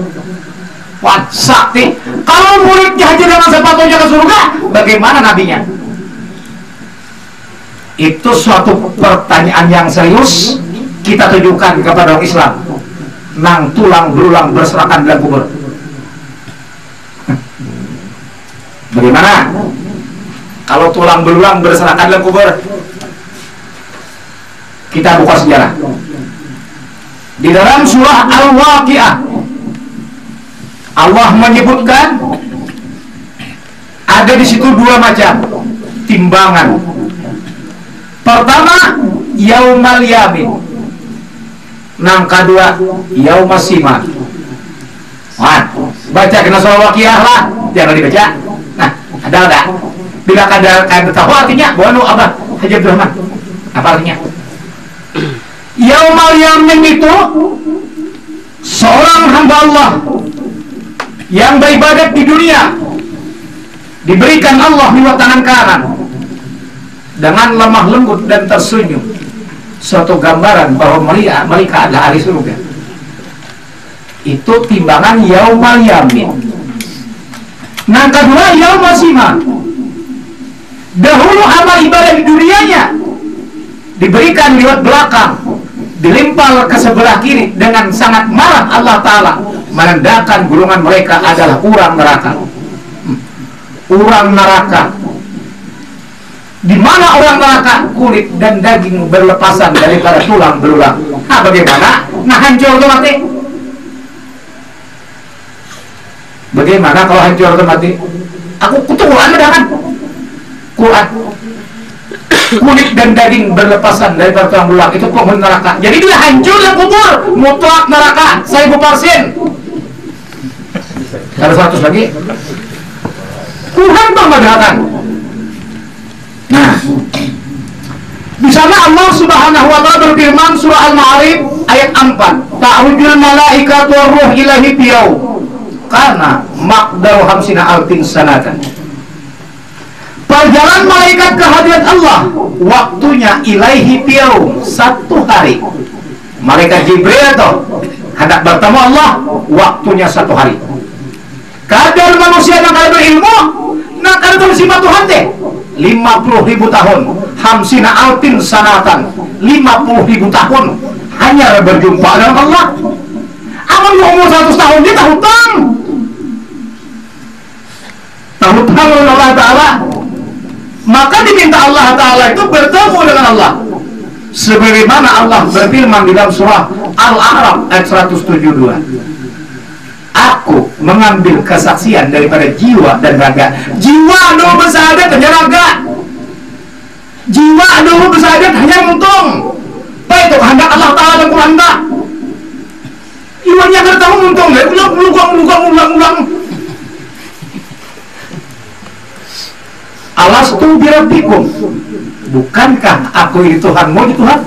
Wah, sakti. Kalau muridnya aja dengan sepatunya ke surga, bagaimana nabinya? Itu suatu pertanyaan yang serius kita tujukan kepada orang Islam. Nang tulang berulang berserakan dalam kubur. Bagaimana? Kalau tulang belulang berserakan dalam kubur? Kita buka sejarah. Di dalam surah Al-Waqi'ah, Allah menyebutkan ada di situ dua macam. timbangan. Pertama, yaumal yamin. Nang kedua, yaumas siman. Wah, baca kena surah Waqiah lah, jangan dibaca. Nah, ada. Bila kada tahu artinya, wanu apa? Haji Abdul Rahman. Apa artinya? Yaumal yamin itu seorang hamba Allah yang beribadat di dunia diberikan Allah dua tangan kanan dengan lemah lembut dan tersenyum, suatu gambaran bahwa mereka adalah ahli surga. Itu timbangan yaumal yamin. Nah, kedua yaumal siman. Dahulu amal ibadah di dunianya diberikan lewat belakang, dilimpal ke sebelah kiri dengan sangat marah Allah Ta'ala, menandakan golongan mereka adalah orang neraka. Orang neraka. Di mana orang neraka? Kulit dan daging berlepasan daripada tulang belulang. Nah, bagaimana? Nah, hancur itu mati. Bagaimana kalau hancur itu mati? Aku kutuan ada kan? Quran. Kulit dan daging berlepasan daripada tulang belulang, itu penghuni neraka. Jadi dia hancur dan kubur, mutlak neraka 1000%. Ada 100 lagi. Tuhan membedakan. Nah, di sana Allah Subhanahu wa taala berfirman surah Al-Ma'arij ayat 4. Ta'rujul malaikatu war-ruh ilahi biyau. Karena maqdaru 50 sanatan. Perjalanan malaikat ke hadirat Allah waktunya ilaihi biyau, 1 hari. Malaikat Jibril itu hendak bertemu Allah waktunya 1 hari. Kadar manusia yang kada berilmu, nak kada bersifat Tuhan deh 50.000 tahun, 50 sanatan, 50.000 tahun hanya berjumpa dengan Allah. Aman umur 100 tahun dia tahu tang oleh Allah Ta'ala. Maka diminta Allah Ta'ala itu bertemu dengan Allah, sebagaimana Allah berfirman di dalam surah Al-A'raf ayat 172. Aku mengambil kesaksian daripada jiwa dan raga. Jiwa dulu bersahadat hanya raga. Jiwa dulu bersahadat hanya untung. Baik itu kehendak Allah Ta'ala dan kehendak. Jiwanya bertahu untung, ulang. Alastu birabbikum, bukankah aku ini Tuhanmu di Tuhan?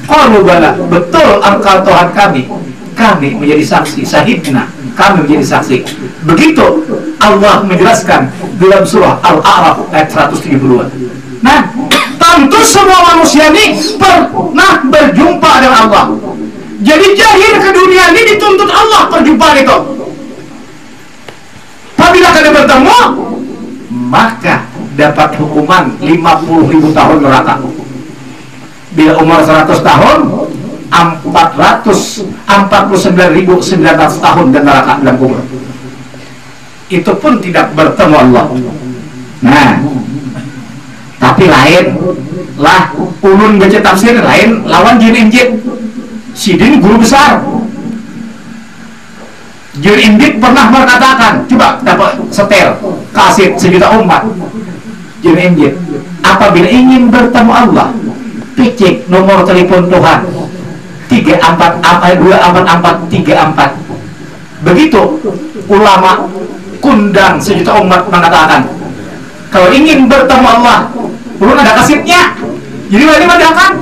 Qalu bala, betul engkau Tuhan kami. Kami menjadi saksi, syahidna, kami menjadi saksi. Begitu Allah menjelaskan dalam surah Al-A'raf ayat 172. Nah, tentu semua manusia ini pernah berjumpa dengan Allah. Jadi jahil ke dunia ini dituntut Allah perjumpaan itu. Apabila kalian bertemu, maka dapat hukuman 50.000 tahun neraka. Bila umur 100 tahun, 449.900 tahun dan neraka dalam kubur. Itu pun tidak bertemu Allah. Nah, tapi lain lah, ulun baca tafsir lain lawan jin injit. Sidin guru besar jin injit pernah berkatakan, coba dapat setel kaset 1 juta umat. Jin injit, apabila ingin bertemu Allah, picik nomor telepon Tuhan 24434. Begitu ulama kundang 1 juta umat mengatakan, kalau ingin bertemu Allah, belum ada kasetnya. Jadi ini mengatakan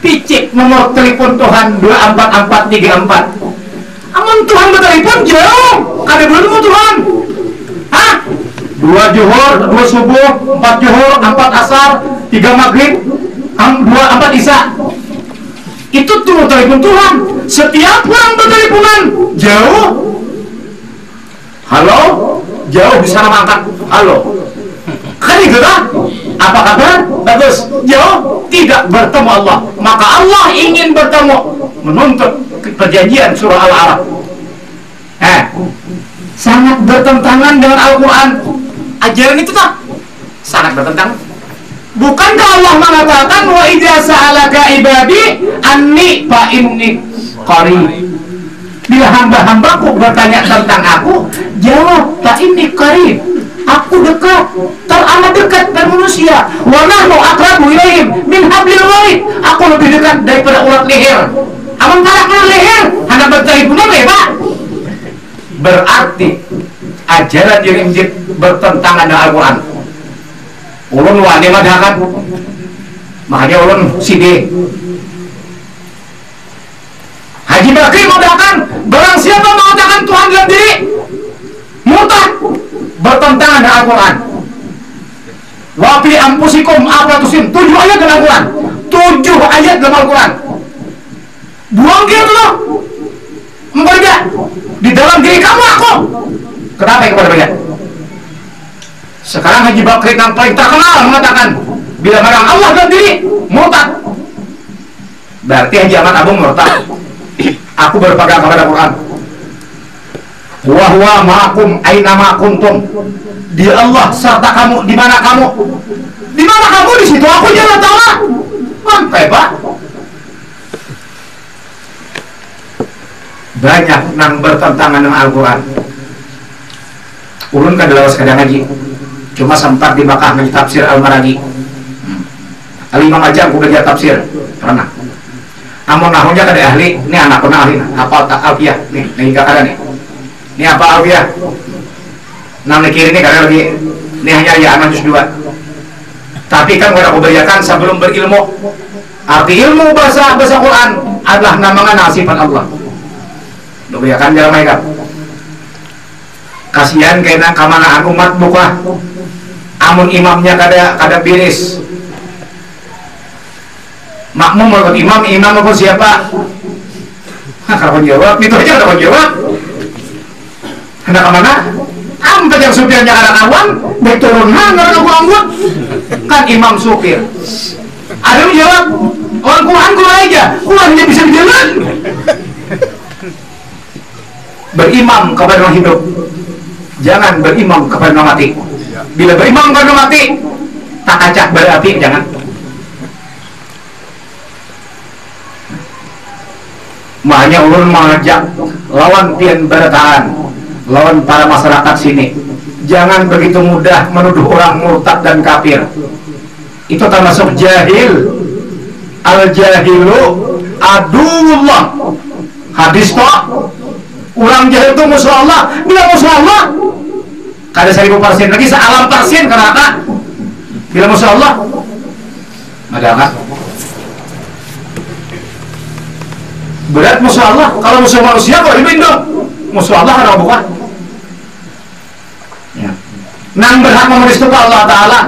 picik nomor telepon Tuhan 24434. Amun Tuhan bertelepon jauh, kada belum Tuhan. Hah? 2 zuhur, 2 subuh, 4 zuhur, 4 asar, 3 maghrib, 4 isya. Itu tuh telepon Tuhan. Setiap orang berteleponan jauh. Halo, jauh di sana mangkat. Halo. Kan itu kan? Apa kabar? Bagus. Jauh tidak bertemu Allah. Maka Allah ingin bertemu, menuntut perjanjian surah Al-A'raf. Sangat bertentangan dengan Al-Quran. Ajaran itu tak sangat bertentangan. Bukankah Allah mengatakan wa idza sa'alaka ibadi anni fa inni qarib. Bila hamba-hambaku bertanya tentang aku, jawab fa inni qarib. Aku dekat, teramat dekat dari manusia. berarti ajaran yang bertentangan dengan Al-Quran. Ulun wani madhakan, makanya ulun sidi. Haji Bakri mengatakan, barang siapa mengatakan Tuhan dalam diri, murtad, bertentangan dengan Al-Quran. Wa fi anfusikum aflatusin, 7 ayat dalam Al-Quran, 7 ayat dalam Al-Quran. Buang gitu loh, membaca di dalam diri kamu aku. Kenapa ya kepada banyak? Sekarang Haji Bakri yang paling terkenal mengatakan, bila barang Allah dalam diri, murtad. Berarti Haji Ahmad Abu murtad. Aku berpegang kepada Quran. Wa huwa ma'akum aina ma kuntum. Dia Allah serta kamu di mana kamu. Di mana kamu di situ aku Jalla Ta'ala. Sampai Pak. Banyak yang bertentangan dengan Al-Quran. Ulun kan lawas kadang ngaji. Cuma sempat di Makkah ngaji tafsir Al-Maragi. Al-Imam aja aku belajar tafsir pernah. Amun nahunya kada ahli, ini anak pernah ahli, apa tak alfiah, nih kakak nih, ini apa alfiah, nama kiri ini kada lagi, ini hanya ya anak juz 2. Tapi kan kada aku beriakan sebelum berilmu, arti ilmu bahasa Quran adalah namangan sifat Allah. Udah beriakan jalan mereka. Kasihan kena kemanaan umat buka, amun imamnya kada biris. Makmum berikut imam, imam berikut siapa? Kalau jawab, itu aja kalau jawab. Hendak kemana? Ampe yang supirnya ada kawan, baik turun nggak ada anggut. Kan imam supir. Ada yang jawab, orang Quran aja, Qurannya bisa berjalan. Berimam kepada orang hidup, jangan berimam kepada orang mati. Bila berimam kepada orang mati, tak acak berarti jangan. Makanya ulun mengajak lawan pian bertahan, lawan para masyarakat sini, jangan begitu mudah menuduh orang murtad dan kafir. Itu termasuk jahil. Al-jahilu aduullah. Hadis toh, orang jahil itu musuh Allah. Bila musuh Allah, kada 1000% lagi, sealam persen kenapa? Bila musuh Allah, ada kan? Berat musuh Allah. Kalau musuh manusia kok dipindong, musuh Allah ada bukan ya. Nang berhak memerintahkan Allah Ta'ala,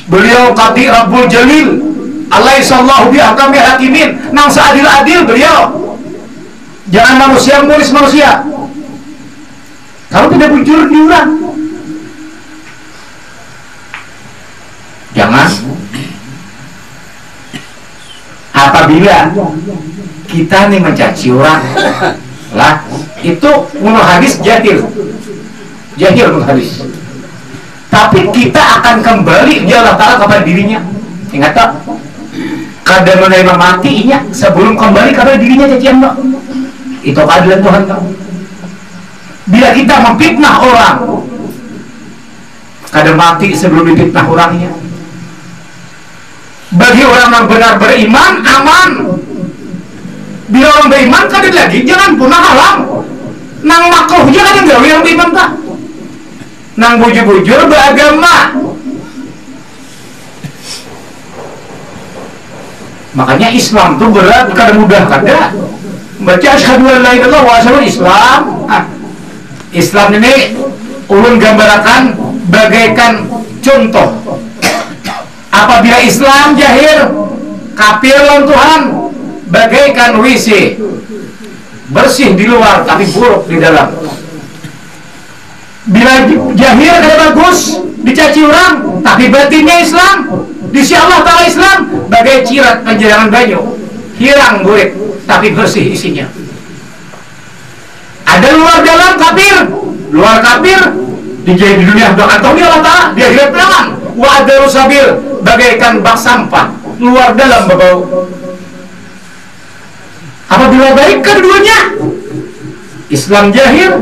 beliau Qadi Rabbul Jalil alaihissallahu bi'ahkami hakimin, nang seadil-adil beliau. Jangan manusia mulis manusia. Kalau tidak bujur diurang, jangan. Apabila kita nih mencaci orang lah, itu menurut hadis jahil menurut hadis. Tapi kita akan kembali dia Allah Ta'ala kepada dirinya. Ingat tak? Kadang menerima matinya sebelum kembali kepada dirinya cacian tak? Itu keadilan Tuhan tak? Bila kita memfitnah orang, kadang mati sebelum difitnah orangnya. Bagi orang yang benar beriman, aman. Bila orang beriman, kadang lagi jangan punah halang. Nang makruh jangan yang gawe yang beriman tak? Nang bujur-bujur beragama. Makanya Islam itu berat, kadang mudah kada. Baca asyhadu an la ilaha illallah wa asyhadu Islam. Islam ini ulun gambarkan bagaikan contoh. Apabila Islam jahil, kafir lawan Tuhan, bagaikan WC, bersih di luar tapi buruk di dalam. Bila jahil kada bagus, dicaci orang, tapi batinnya Islam, di sisi Allah Ta'ala Islam, bagai cirat penjerangan banyu, hirang burik tapi bersih isinya. Ada luar dalam kafir, luar kafir, di dunia sudah kantong dia Allah Ta'ala, dia hidup dalam. Wa adaru sabil, bagaikan bak sampah, luar dalam berbau. Apabila baik keduanya, Islam jahil,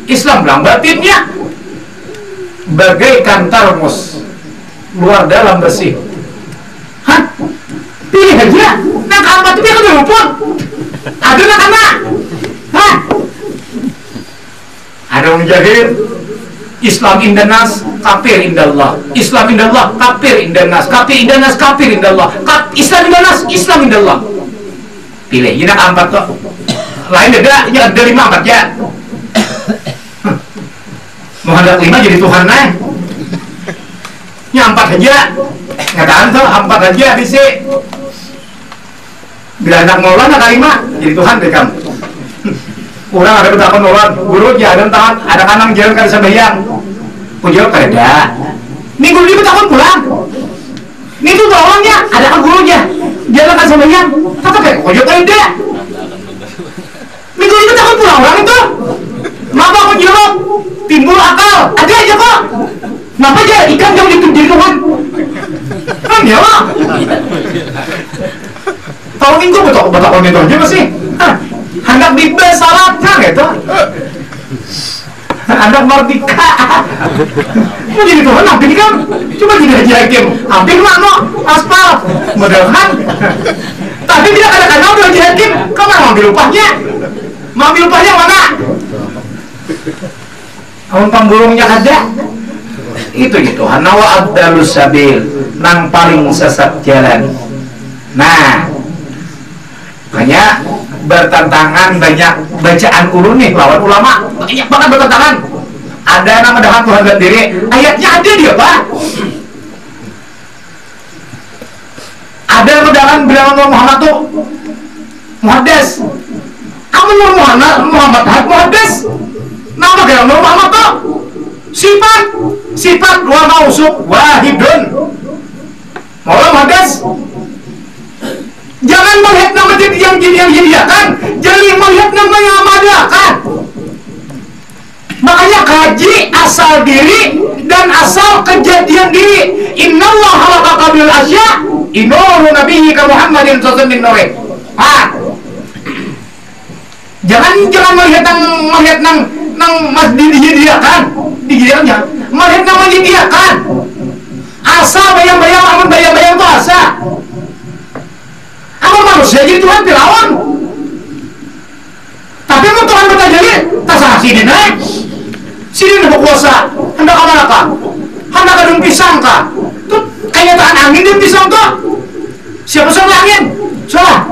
Islam bilang batinnya, bagaikan termos, luar dalam bersih. Hah? Pilih aja, nak apa itu dia kan rumput, ada nak anak. Hah? Ada orang jahil, Islam indanas, kafir indallah. Islam indallah, kafir indanas. Kafir indanas, kafir indallah. Islam indanas, Islam indallah. Pilih, ini empat kok. Lain ada, ini ada 5 4 ya. Mau hendak 5 jadi Tuhan naik. Ini 4 aja. Ngataan tuh 4 aja di sini. Bila anak Maulan ada 5 jadi Tuhan deh kamu. Orang ada bertakon Maulan, guru jalan tangan, ada kanang jalan kan sembahyang. Pujian kerja. Minggu ini bertakon pulang. Minggu tolongnya ada kan gurunya. Jalan kan sembahyang. Kata kayak pujian kerja. Minggu ini bertakon pulang orang itu. Mama aku jawab, timbul akal, ada aja kok. Kenapa aja ikan jauh jadi Tuhan? Kan ya lah. Tahun minggu betul itu aja masih. Hendak dibes salat kan gitu. Hendak merdeka. Mau jadi Tuhan hampir kan? Cuma tidak jadi hakim. Hampir mana? Aspal. Mudah-mudahan. Tapi tidak kadang-kadang udah jadi hakim. Kamu mau ambil upahnya? Mau ambil upahnya mana? Awon pemburungnya ada. Itu gitu. Hanawa abdalus sabil, nang paling sesat jalan. Nah, banyak bertentangan, banyak bacaan ulun nih lawan ulama, banyak banget bertentangan. Ada nama dengan Tuhan sendiri, ayatnya ada dia Pak. Ada nama dengan bilang Muhammad tuh muhaddas. Kamu Muhammad muhaddas. Nama gaya Muhammad tuh sifat dua mausuk wahidun. Mau muhaddas. Jangan melihat nama yang jadiakan, jangan melihat nama yang amadakan. Makanya kaji asal diri dan asal kejadian diri. Innallaha khalaqa bil asya, innahu nabiyyika Muhammadin sallallahu alaihi wasallam. Jangan melihat nang mas dijadiakan, melihat nama dijadiakan. Asal bayang-bayang, amun bayang-bayang itu asal. Apa manusia jadi Tuhan dilawan? Tapi mau Tuhan bertajali, tak salah sini naik. Sini nak berkuasa, hendak apa kah? Hendak kadung pisang kah? Tuh kenyataan angin dia pisang kah? Siapa sama angin? Salah,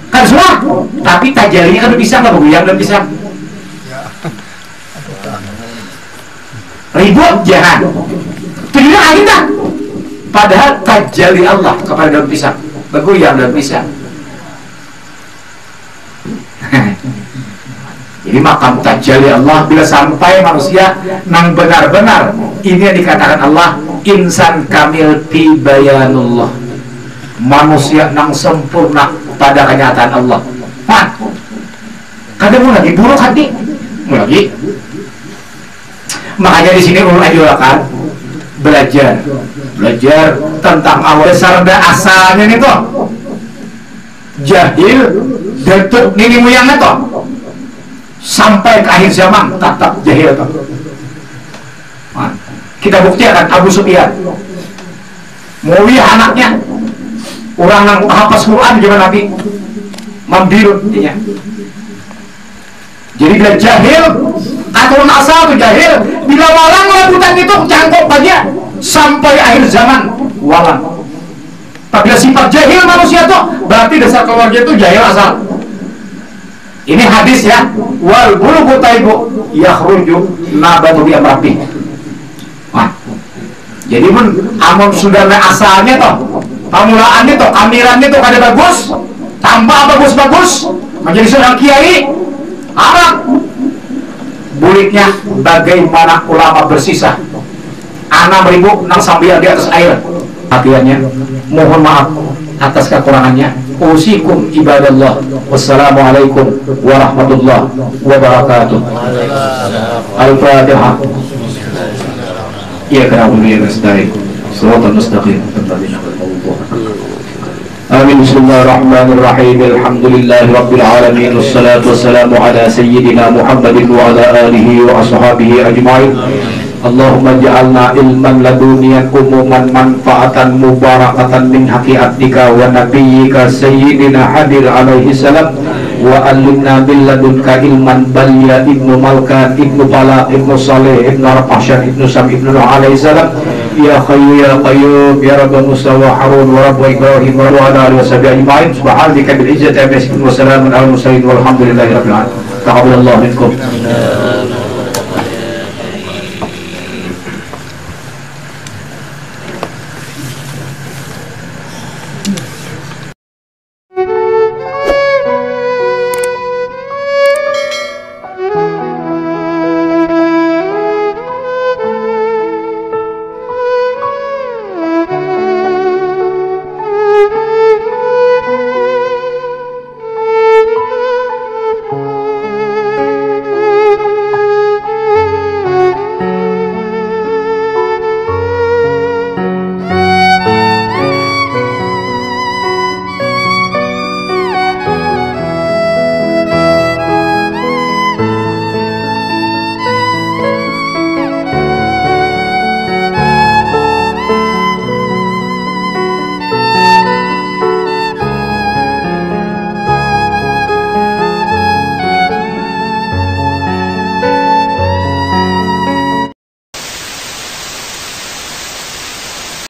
kan salah. Tapi tajalinya kan pisang nggak bergoyang dan pisang. Ribut jangan. Tidak angin tak? Padahal tajali Allah kepada daun pisang. Bergoyang dan pisang. Jadi makam tajalli Allah bila sampai manusia nang benar-benar ini yang dikatakan Allah insan kamil fi bayanullah, manusia nang sempurna pada kenyataan Allah. Nah, kadang mau lagi buruk hati, mau lagi. Makanya di sini ulun akan belajar tentang awal dasar dan asalnya nih toh. Jahil datuk nini moyangnya toh. Sampai ke akhir zaman tetap jahil toh. Nah, kita buktikan Abu Sufyan. Muawiyah anaknya orang yang hafaz Quran zaman Nabi membiru dia. Jadi dia jahil atau asal itu jahil. Bila walang rebutan itu cangkok aja sampai akhir zaman walang. Apabila sifat jahil manusia itu berarti dasar keluarga itu jahil asal. Ini hadis ya. Wal bulugu taibu yakhruju nabatu bi amrabi. Wah. Jadi amun sudah asalnya toh, pamulaannya toh, kamirannya toh kada bagus, tambah bagus-bagus menjadi seorang kiai, Arab. Buliknya bagaimana ulama bersisa 6.000 nang sambil di atas air. Hatiannya mohon maaf atas kekurangannya. Usikum ibadallah. Wassalamualaikum warahmatullahi wabarakatuh. Al-Fatihah. Ya kerabu ya nasta'in. Shiratal mustaqim. Amin. Bismillahirrahmanirrahim. Alhamdulillahi rabbil alamin. Wassalatu wassalamu ala sayyidina Muhammadin wa ala alihi wa ashabihi ajma'in. Allahumma ja'alna ilman laduniyan umuman manfaatan mubarakatan min haqiqatika wa nabiyyika sayyidina hadir alaihi salam wa alimna bil ladunka ilman Balya ibnu Malkan ibnu Bala ibnu Saleh ibnu Arfashan ibnu Sam ibnu Nuh alaihi salam. Ya Hayyu ya Qayyum ya Rabb Musa wa Harun wa Rabb Ibrahim wa ala alihi washabihi ajma'in. Subhanaka bil izzati amma yasifun wa salamun alal mursalin walhamdulillahi rabbil alamin. Taqabbalallahu minkum.